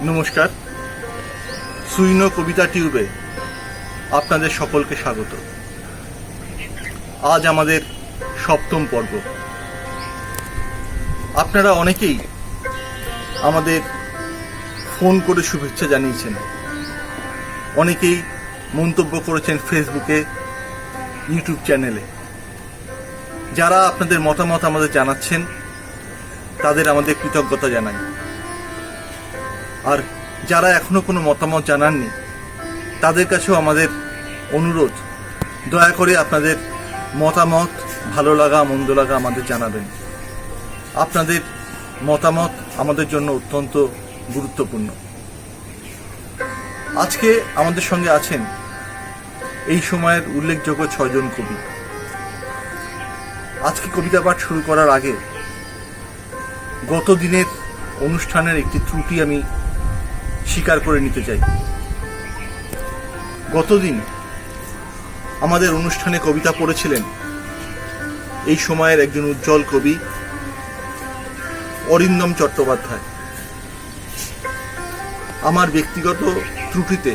নমস্কার, সুইনো কবিতা টিউবে আপনাদের সকলকে স্বাগত। আজ আমাদের সপ্তম পর্ব। আপনারা অনেকেই আমাদের ফোন করে শুভেচ্ছা জানিয়েছেন, অনেকেই মন্তব্য করেছেন ফেসবুকে, ইউটিউব চ্যানেলে। যারা আপনাদের মতামত আমাদের জানাচ্ছেন তাদের আমাদের কৃতজ্ঞতা জানাই। আর যারা এখনো কোনো মতামত জানাননি তাদের কাছেও আমাদের অনুরোধ, দয়া করে আপনাদের মতামত, ভালো লাগা মন্দ লাগা আমাদের জানাবেন। আপনাদের মতামত আমাদের জন্য অত্যন্ত গুরুত্বপূর্ণ। আজকে আমাদের সঙ্গে আছেন এই সময়ের উল্লেখযোগ্য 6 জন কবি। আজকে কবিতা পাঠ শুরু করার আগে গত দিনের অনুষ্ঠানের একটি ত্রুটি আমি স্বীকার করে নিতে চাই। গতদিন আমাদের অনুষ্ঠানে কবিতা পড়েছিলেন এই সময়ের একজন উজ্জ্বল কবি অরিন্দম চট্টোপাধ্যায়। আমার ব্যক্তিগত ত্রুটিতে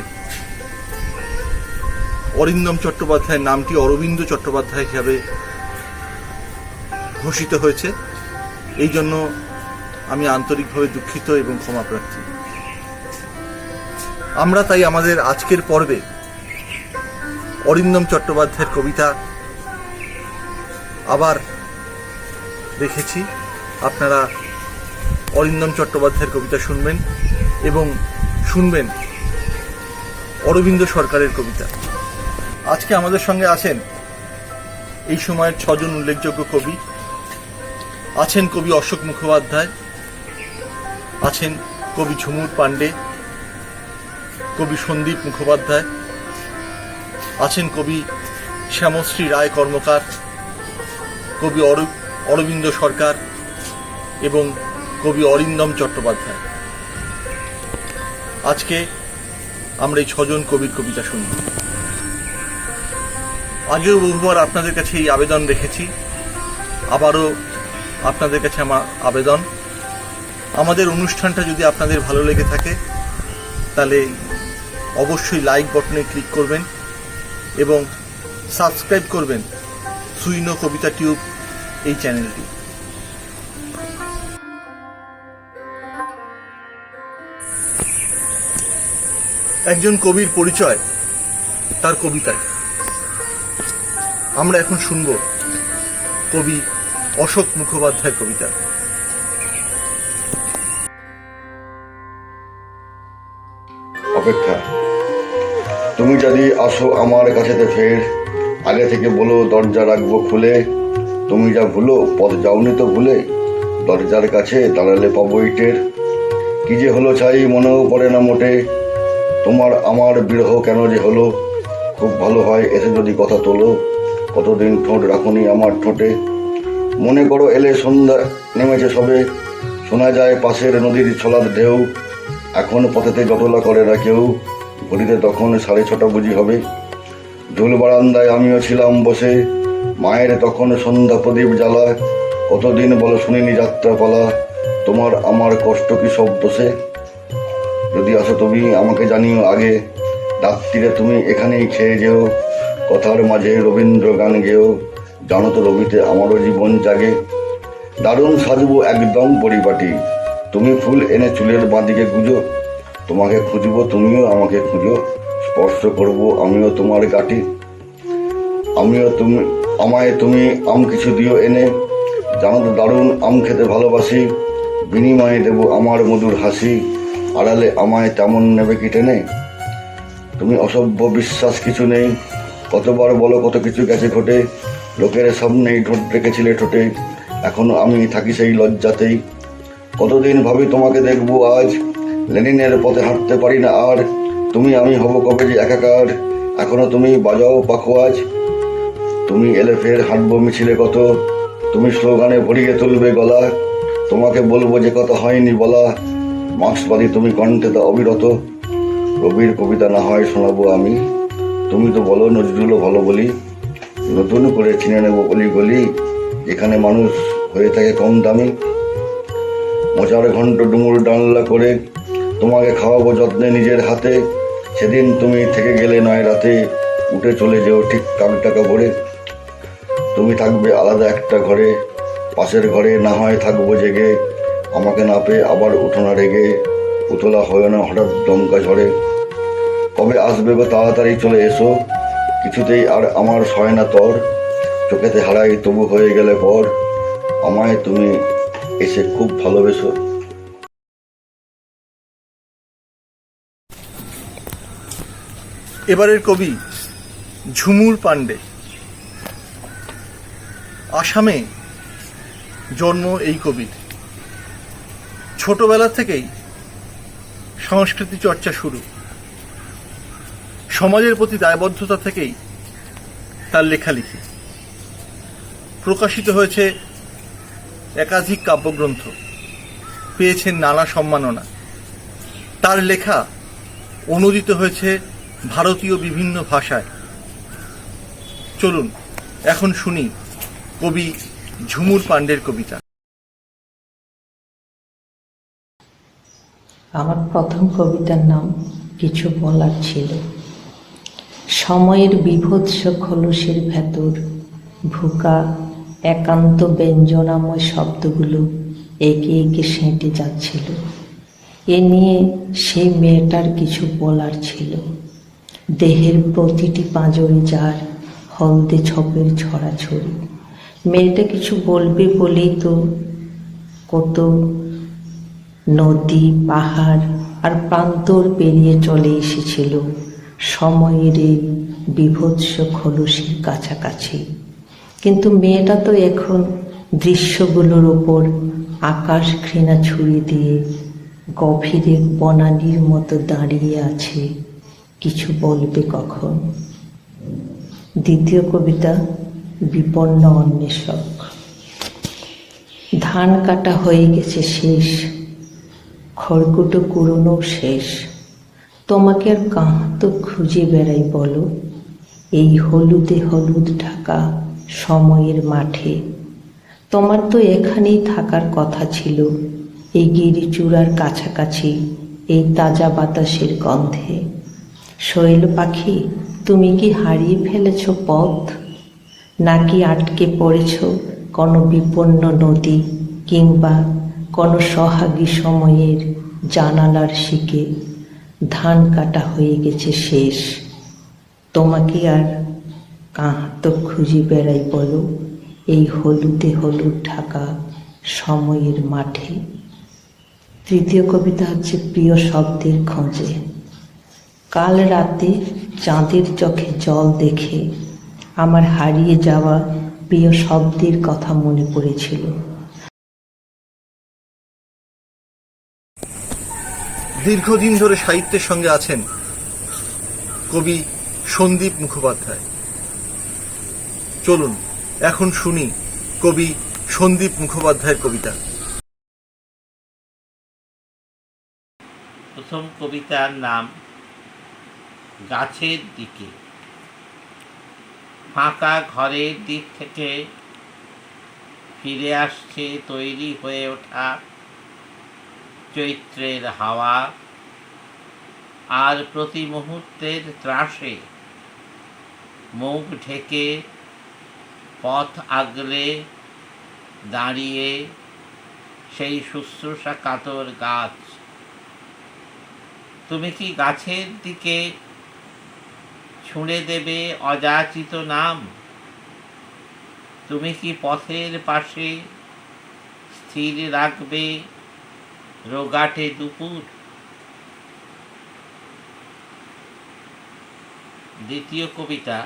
অরিন্দম চট্টোপাধ্যায়ের নামটি অরবিন্দ চট্টোপাধ্যায় হিসাবে ঘোষিত হয়েছে। এই জন্য আমি আন্তরিকভাবে দুঃখিত এবং ক্ষমাপ্রার্থী। আমরা তাই আমাদের আজকের পর্বে অরিন্দম চট্টোপাধ্যায়ের কবিতা আবার রেখেছি। আপনারা অরিন্দম চট্টোপাধ্যায়ের কবিতা শুনবেন এবং শুনবেন অরবিন্দ সরকারের কবিতা। আজকে আমাদের সঙ্গে আছেন এই সময়ের 6 জন উল্লেখযোগ্য কবি। আছেন কবি অশোক মুখোপাধ্যায়, আছেন কবি ঝুমুর পাণ্ডে, কবি সন্দীপ মুখোপাধ্যায়, আছেন কবি শ্যামশ্রী রায় কর্মকার, কবি অরবিন্দ সরকার এবং কবি অরিন্দম চট্টোপাধ্যায়। আজকে আমরা এই 6 জন কবির কবিতা শুনব। আগেও বহুবার আপনাদের কাছে এই আবেদন রেখেছি, আবারও আপনাদের কাছে আমার আবেদন, আমাদের অনুষ্ঠানটা যদি আপনাদের ভালো লেগে থাকে তাহলে অবশ্যই লাইক বাটনে ক্লিক করবেন এবং সাবস্ক্রাইব করবেন সুইনো কবিতা টিউব এই চ্যানেলটি। একজন কবির পরিচয় তার কবিতায়। আমরা এখন শুনব কবি অশোক মুখোপাধ্যায়ের কবিতা। অপেক্ষা। তুমি যদি আসো আমার কাছেতে ফের, আগে থেকে বলো দরজা রাখবো খুলে। তুমি যা ভুলো পথ যাওনি তো ভুলে, দরজার কাছে দাঁড়ালে পাবো ইটের। কি যে হলো চাই মনেও পড়ে না মোটে, তোমার আমার বিরহ কেন যে হলো। খুব ভালো হয় এসে যদি কথা তোলো, কতদিন ঠোঁট রাখুনি আমার ঠোঁটে। মনে করো এলে সন্ধ্যা নেমেছে সবে, শোনা যায় পাশের নদীর ছলার ঢেউ। এখন পথেতে জটলা করে না কেউ, ঘড়িতে তখন 6:30 বুঝি হবে। ঝুল বারান্দায় আমিও ছিলাম বসে, মায়ের তখন সন্ধ্যা প্রদীপ জ্বালা। কতদিন বলো শুনিনি যাত্রা পালা, তোমার আমার কষ্ট কি সব দোষে। যদি আসো তুমি আমাকে জানিও আগে, রাত্রিরে তুমি এখানেই খেয়ে যেও। কথার মাঝে রবীন্দ্র গান গেও, জানো তো রবিতে আমারও জীবন জাগে। দারুণ সাজবো একদম পরিপাটি, তুমি ফুল এনে চুলের বাঁদিকে গুজো। তোমাকে খুঁজবো তুমিও আমাকে খুঁজো, স্পর্শ করবো আমিও তোমার গাটি। আমায় তুমি আম কিছু দিও এনে, জানো তো দারুণ আম খেতে ভালোবাসি। বিনিময়ে দেবো আমার মধুর হাসি, আড়ালে আমায় তেমন নেবে কি টেনে। তুমি অসভ্য বিশ্বাস কিছু নেই, কতবার বলো কত কিছু গেছে ঘটে। লোকের সামনেই ঠোঁট রেখেছিলে ঠোঁটে, এখনো আমি থাকি সেই লজ্জাতেই। কতদিন ভাবি তোমাকে দেখবো আজ, লেনিনের পথে হাঁটতে পারি না আর। তুমি আমি হব কবে যে একাকার, এখনো তুমি বাজাও পাখো আজ। তুমি এলে ফের হাঁটবো মিছিলে কত, তুমি স্লোগানে ভরিয়ে তুলবে গলা। তোমাকে বলবো যে কথা হয়নি বলা, মার্ক্সবাদী তুমি কণ্ঠে তা অবিরত। রবির কবিতা না হয় শোনাবো আমি, তুমি তো বলো নজরুলও ভালো বলি। নতুন করে চিনে নেবো অলি গলি, যেখানে মানুষ হয়ে থাকে কম দামি। মোচার ঘন্ট ডুমুর ডানলা করে তোমাকে খাওয়াবো যত্নে নিজের হাতে। সেদিন তুমি থেকে গেলে নয় রাতে, উঠে চলে যেও ঠিক কাক টাকা ভরে। তুমি থাকবে আলাদা একটা ঘরে, পাশের ঘরে না হয় থাকবো জেগে। আমাকে না পেয়ে আবার উঠো না রেগে, উতলা হয় না হঠাৎ দমকা ঝড়ে। কবে আসবে গো তাড়াতাড়ি চলে এসো, কিছুতেই আর আমার সয় না তর। চোখেতে হারাই তবু হয়ে গেলে পর, আমায় তুমি এসে খুব ভালোবেসো। এবারের কবি ঝুমুর পাণ্ডে। আসামে জন্ম এই কবির। ছোটবেলা থেকেই সংস্কৃতি চর্চা শুরু। সমাজের প্রতি দায়বদ্ধতা থেকেই তার লেখালেখি। প্রকাশিত হয়েছে একাধিক কাব্যগ্রন্থ, পেয়েছেন নানা সম্মাননা। তার লেখা অনূদিত হয়েছে ভারতীয় বিভিন্ন ভাষায়। চলুন এখন শুনি কবি ঝুমুর পাণ্ডের কবিতা। আমার প্রথম কবিতার নাম কিছু বলার ছিল। সময়ের বিভৎস খোলসের ভেতর ভুকা একান্ত ব্যঞ্জনাময় শব্দগুলো একে একে সেঁটে যাচ্ছিল। এ নিয়ে সেই মেয়েটার কিছু বলার ছিল। দেহের প্রতিটি পাঁজরে যার হলদে ছপের ছড়াছড়ি। মেয়েটা কিছু বলবে বলেই তো কত নদী পাহাড় আর প্রান্তর পেরিয়ে চলে এসেছিল সময়ের এই বিভৎস খোলসের কাছাকাছি। কিন্তু মেয়েটা তো এখন দৃশ্যগুলোর ওপর আকাশ ঘৃণা ছুড়ে দিয়ে গভীরে বনানীর মতো দাঁড়িয়ে আছে। কিছু বলবে কখন? দ্বিতীয় কবিতা বিপন্ন অন্বেষক। ধান কাটা হয়ে গেছে শেষ, খড়কুটো কুড়োনো শেষ। তোমাকে আর কাহা তো খুঁজে বেড়াই বলো, এই হলুদে হলুদ ঢাকা সময়ের মাঠে। তোমার তো এখানেই থাকার কথা ছিল, এই গিরিচূড়ার কাছাকাছি, এই তাজা বাতাসের গন্ধে। শৈল পাখি, তুমি কি হারিয়ে ফেলেছ পথ, নাকি আটকে পড়েছ কোনো বিপন্ন নদী কিংবা কোনো সোহাগী সময়ের জানালার শিকে? ধান কাটা হয়ে গেছে শেষ, তোমাকে আর কাহা তো খুঁজে বেড়াই বলো, এই হলুদে হলুদ ঢাকা সময়ের মাঠে। তৃতীয় কবিতা হচ্ছে প্রিয় শব্দের খোঁজে। কাল রাতে চাঁদের চোখে জল দেখে আমার হারিয়ে যাওয়া প্রিয় শব্দের কথা মনে পড়েছিল। দীর্ঘদিন ধরে সাহিত্যের সঙ্গে আছেন কবি সন্দীপ মুখোপাধ্যায়। চলুন এখন শুনি কবি সন্দীপ মুখোপাধ্যায়ের কবিতা। প্রথম কবিতার নাম গাছের দিকে। ফাঁকা ঘরের দিক থেকে ফিরে আসছে তৈরি হয়ে ওঠা চৈত্রের হাওয়া, আর প্রতি মুহূর্তের ত্রাসে মুখ ঢেকে পথ আগলে দাঁড়িয়ে সেই শুশ্রূষা কাতর গাছ। তুমি কি গাছের দিকে ছুঁড়ে দেবে অযাচিত নাম? তুমি কি পথের পাশে স্থির রাখবে রোগাটে দুপুর? দ্বিতীয় কবিতা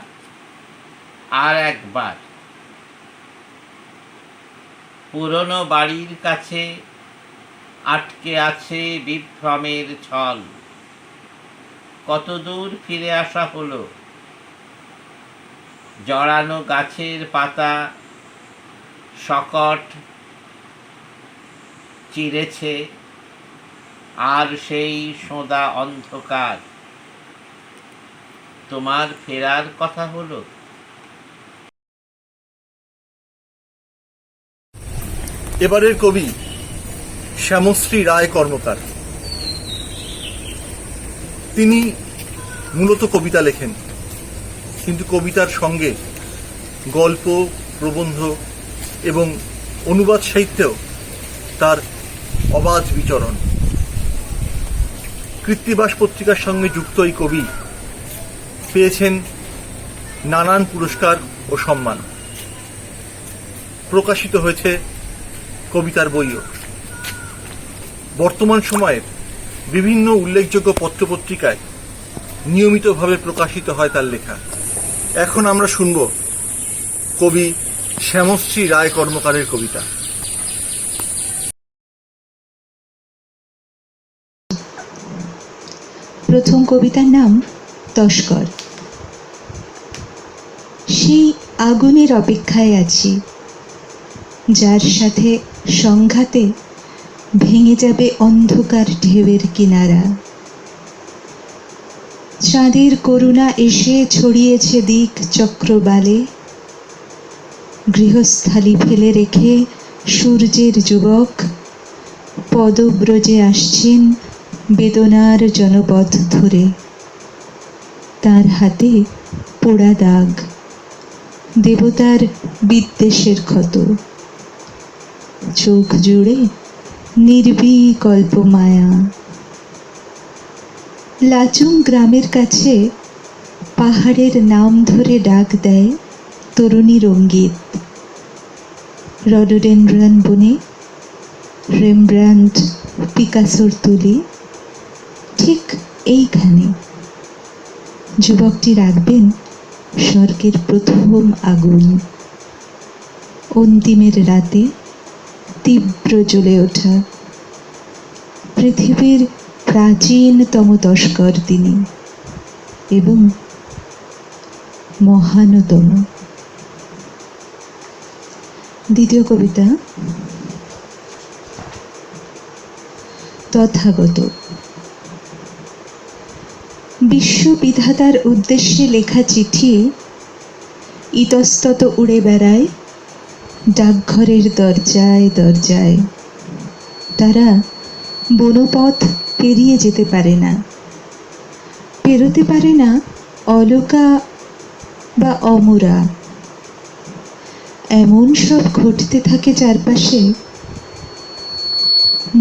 আর একবার। পুরনো বাড়ির কাছে আটকে আছে বিভ্রমের ছল। কত দূর ফিরে আসা হলো, জড়ানো গাছের পাতা শকট চিরেছে, আর সেই সোঁদা অন্ধকার। তোমার ফেরার কথা হলো। এবারের কবি শ্যামশ্রী রায় কর্মকার। তিনি মূলত কবিতা লেখেন, কিন্তু কবিতার সঙ্গে গল্প, প্রবন্ধ এবং অনুবাদ সাহিত্যেও তার অবাধ বিচরণ। কৃত্তিবাস পত্রিকার সঙ্গে যুক্ত এই কবি পেয়েছেন নানান পুরস্কার ও সম্মান। প্রকাশিত হয়েছে কবিতার বইও। বর্তমান সময়ের বিভিন্ন উল্লেখযোগ্য পত্রপত্রিকায় নিয়মিতভাবে প্রকাশিত হয় তার লেখা। এখন আমরা শুনব কবি শ্যামশ্রী রায় কর্মকারের কবিতা। প্রথম কবিতার নাম তস্কর। সেই আগুনের অপেক্ষায় আছি, যার সাথে সংঘাতে ভেঙে যাবে অন্ধকার ঢেউয়ের কিনারা। চাঁদের করুণা এসে ছড়িয়েছে দিক চক্রবালে, গৃহস্থালি ফেলে রেখে সূর্যের যুবক পদব্রজে আসছেন বেদনার জনপথ ধরে। তার হাতে পোড়া দাগ, দেবতার বিদ্বেষের ক্ষত। চোখ জুড়ে নির্বিকল্প মায়া। লাচুং গ্রামের কাছে পাহাড়ের নাম ধরে ডাক দেয় তরুণী রঙ্গিত। রডোডেনড্রন বনে রেমব্রান্ড, পিকাসোর তুলি ঠিক এইখানে। যুবকটি রাখবেন স্বর্গের প্রথম আগুন। অন্তিমের রাতে তীব্র জ্বলে ওঠা পৃথিবীর প্রাচীনতম তস্কর তিনি, এবং মহানতম। দ্বিতীয় কবিতা তথাগত। বিশ্ববিধাতার উদ্দেশ্যে লেখা চিঠি ইতস্তত উড়ে বেড়ায় ডাকঘরের দরজায় দরজায়। তারা বনপথ পেরিয়ে যেতে পারে না, পেরোতে পারে না অলকা বা অমরা। এমন সব ঘটতে থাকে চারপাশে,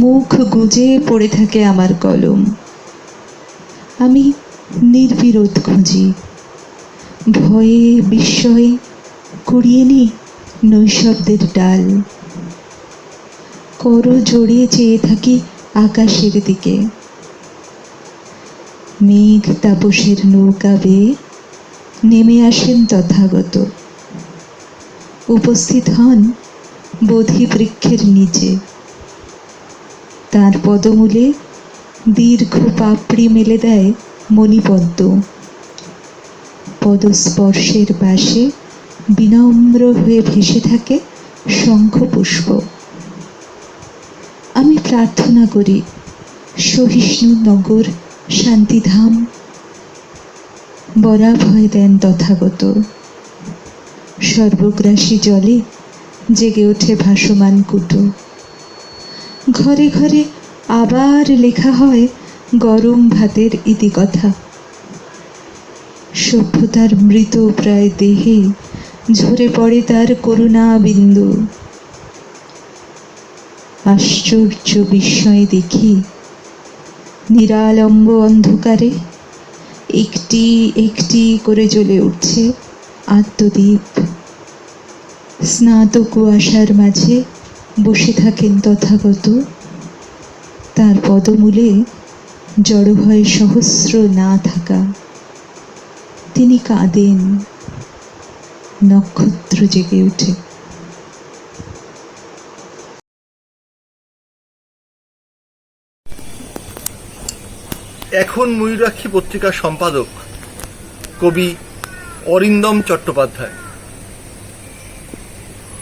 মুখ গুজে পড়ে থাকে আমার কলম। আমি নির্বিরোধ খুঁজি, ভয়ে বিস্ময়ে কুড়িয়ে নিই নৈশব্দের ডাল। কর জড়িয়ে চেয়ে থাকি আকাশের দিকে। মেঘ তাপসের নৌকা বেয়ে নেমে আসেন তথাগত। উপস্থিত হন বোধি বৃক্ষের নিচে। তার পদমূলে দীর্ঘ পাপড়ি মেলে দেয় মণিপদ্ম। পদস্পর্শের পাশে বিনম্র হয়ে ভেসে থাকে শঙ্খপুষ্প। আমি প্রার্থনা করি সহিষ্ণু নগর শান্তিধাম। বরাভয় দেন তথাগত। সর্বগ্রাসী জলে জেগে ওঠে ভাসমান কুটো। ঘরে ঘরে আবার লেখা হয় গরম ভাতের ইতিকথা। সভ্যতার মৃত প্রায় দেহে ঝরে পড়ে তার করুণা বিন্দু। আশ্চর্য বিস্ময়ে দেখি নিরালম্ব অন্ধকারে একটি একটি করে জ্বলে উঠছে আত্মদ্বীপ। স্নাত কুয়াশার মাঝে বসে থাকেন তথাগত। তার পদমূলে জড়ো হয় সহস্র না থাকা। তিনি কাঁদেন, নক্ষত্র জেগে ওঠে। এখন ময়ূরাক্ষী পত্রিকার সম্পাদক কবি অরিন্দম চট্টোপাধ্যায়।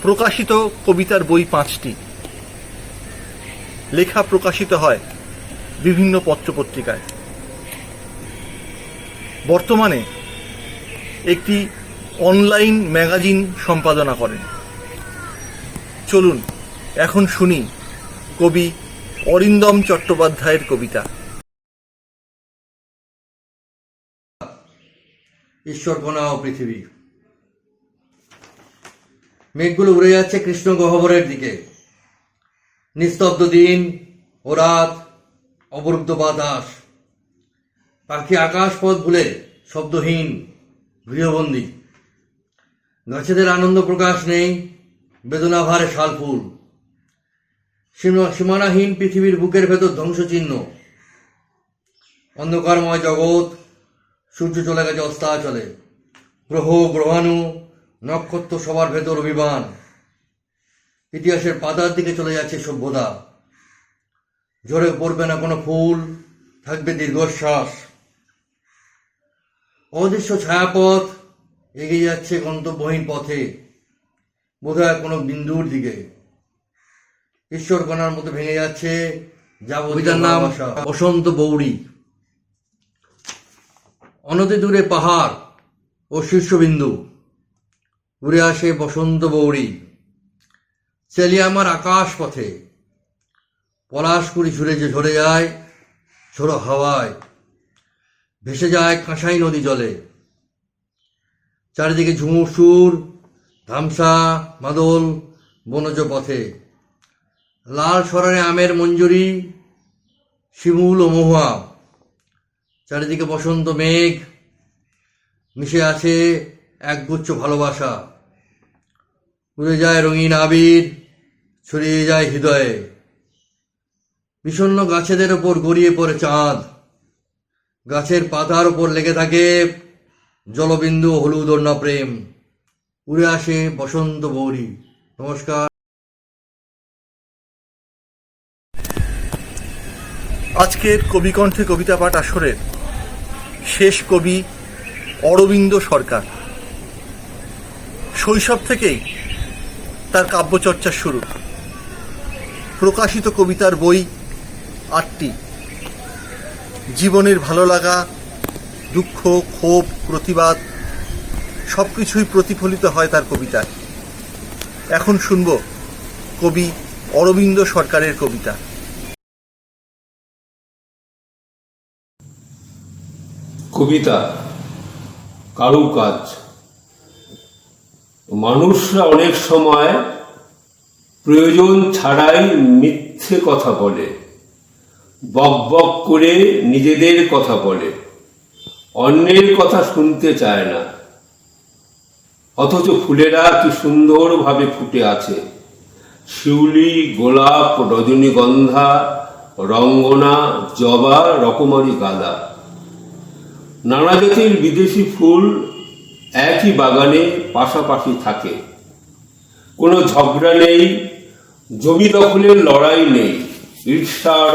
প্রকাশিত কবিতার বই 5টি। লেখা প্রকাশিত হয় বিভিন্ন পত্রপত্রিকায়। বর্তমানে একটি অনলাইন ম্যাগাজিন সম্পাদনা করেন। চলুন এখন শুনি কবি অরিন্দম চট্টোপাধ্যায়ের কবিতা। ঈশ্বরকণা ও পৃথিবী। মেঘগুলো উড়ে যাচ্ছে কৃষ্ণ গহ্বরের দিকে। নিস্তব্ধ দিন ও রাত, অবরুদ্ধ বাতাস। পাখি আকাশ পথ ভুলে শব্দহীন, গৃহবন্দী। গাছেদের আনন্দ প্রকাশ নেই, বেদনাভারে শালফুল। সীমানাহীন পৃথিবীর বুকের ভেতর ধ্বংসচিহ্ন। অন্ধকারময় জগৎ, সূর্য চলে গেছে অস্তাচলে। গ্রহ গ্রহাণু নক্ষত্র সবার ভেতর অভিমান। ইতিহাসের পাতার দিকে চলে যাচ্ছে সভ্যতা। ঝরে পড়বে না কোনো ফুল, থাকবে দীর্ঘশ্বাস। অদৃশ্য ছায়াপথ এগিয়ে যাচ্ছে গন্তব্যহীন পথে, বোধহয় কোনো বিন্দুর দিকে। ঈশ্বরকণার মতো ভেঙে যাচ্ছে কবিতার নাম বসন্ত বৌড়ি। অনতি দূরে পাহাড় ও শীর্ষবিন্দু, উড়ে আসে বসন্ত বৌড়ি। চেলিয়ে আমার আকাশ পথে, পলাশকুড়ি ঝরে যায় ঝোড়ো হাওয়ায়। ভেসে যায় কাঁসাই নদী জলে। চারিদিকে ঝুমুর সুর, ধামসা মাদল বনজ পথে। লাল সরারে আমের মঞ্জুরি, শিমুল ও মহুয়া। চারিদিকে বসন্ত মেঘ, মিশে আছে একগুচ্ছ ভালোবাসা। উড়ে যায় রঙিন আবির, ছড়িয়ে যায় হৃদয়ে। বিষণ্ণ গাছেদের ওপর গড়িয়ে পড়ে চাঁদ। গাছের পাতার ওপর লেগে থাকে জলবিন্দু হলুদ ওড়না প্রেম। উড়ে আসে বসন্ত বৌড়ি। নমস্কার। আজকের কবিকণ্ঠে কবিতা পাঠ আসরের শেষ কবি অরবিন্দ সরকার। শৈশব থেকেই তার কাব্যচর্চার শুরু। প্রকাশিত কবিতার বই 8টি। জীবনের ভালো লাগা, দুঃখ, ক্ষোভ, প্রতিবাদ সবকিছুই প্রতিফলিত হয় তার কবিতায়। এখন শুনব কবি অরবিন্দ সরকারের কবিতা। কবিতা কারুকাজ। মানুষরা অনেক সময় প্রয়োজন ছাড়াই মিথ্যে কথা বলে, বক বক করে নিজেদের কথা বলে, অন্যের কথা শুনতে চায় না। অথচ ফুলেরা কি সুন্দরভাবে ফুটে আছে। শিউলি, গোলাপ, রজনীগন্ধা, রঙ্গনা, জবা, রকমারি গাঁদা। নানা জাতির বিদেশি ফুল একই বাগানে পাশাপাশি থাকে। কোনো ঝগড়া নেই, জমি দখলের লড়াই নেই, ঈর্ষার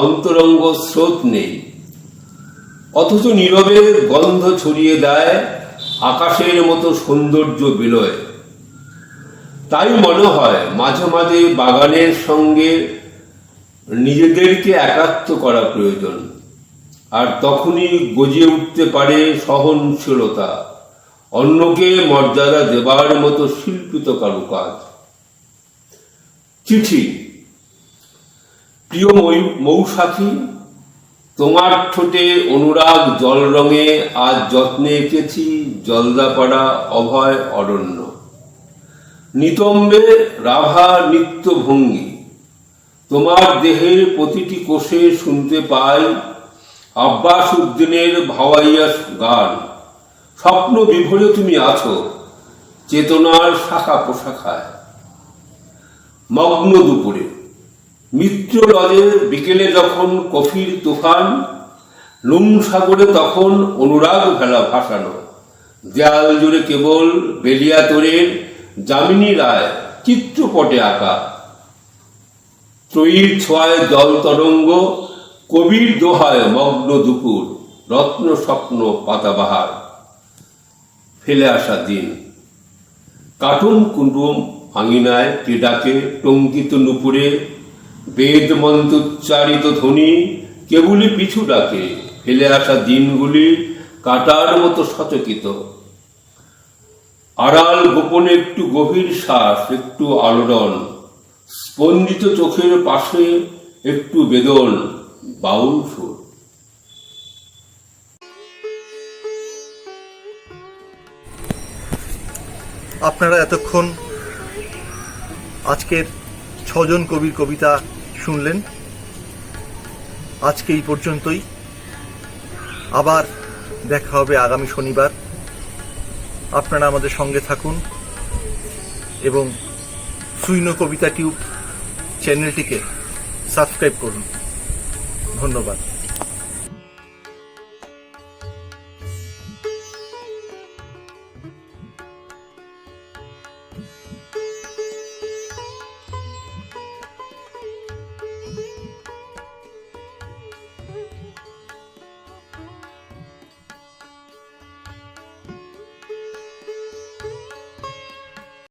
অন্তরঙ্গ স্রোত নেই। অথচ নীরবে গন্ধ ছড়িয়ে দেয় আকাশের মতো সৌন্দর্য বিলয়। তাই মনে হয় মাঝে মাঝে বাগানের সঙ্গে নিজেদেরকে একাত্ম করা প্রয়োজন। আর তখনই গজিয়ে উঠতে পারে সহনশীলতা, অন্যকে মর্যাদা দেবার মতো শিল্পিত কারুকাজ। চিঠি। প্রিয় মৌসাখী, তোমার ঠোঁটে অনুরাগ জল রঙে আজ যত্নে এঁকেছি জলদাপাড়া অভয় অরণ্য। নিতম্বে রাভা নিত্য ভঙ্গি, তোমার দেহের প্রতিটি কোষে শুনতে পাই আব্বাস উদ্দিনের ভাওয়াইয়া গান। স্বপ্ন বিভোরে তুমি আছো চেতনার শাখা পোশাখায়। মগ্ন দুপুরে মিত্র লজে বিকেলে যখন কফির তুফান, নুন সাগরে তখন অনুরাগ ভেলা ভাসানো। দেয়াল জুড়ে কেবল বেলিয়াতরের যামিনী রায় চিত্রপটে আঁকা। ত্রয়ীর ছোঁয়ায় জল তরঙ্গ, কবির দোহায় মগ্ন দুপুর, রত্ন স্বপ্ন পাতাবাহার। ফেলে আসা দিন। কাটুন কুটুম আঙিনায় কে ডাকে টঙ্কিত নুপুরে, বেদ মন্ত্রোচ্চারিত ধ্বনি কেবলই পিছু ডাকে। ফেলে আসা দিনগুলি কাটার মতো সচকিত। আড়াল গোপনে একটু গভীর শ্বাস, একটু আলোড়ন, স্পন্দিত চোখের পাশে একটু বেদন, বাউল সুর। আপনারা এতক্ষণ আজকের 6 জন কবির কবিতা শুনলেন। আজকে এই পর্যন্তই। আবার দেখা হবে আগামী শনিবার। আপনারা আমাদের সঙ্গে থাকুন এবং সুইনো কবিতা টিউব চ্যানেলটিকে সাবস্ক্রাইব করুন। ধন্যবাদ।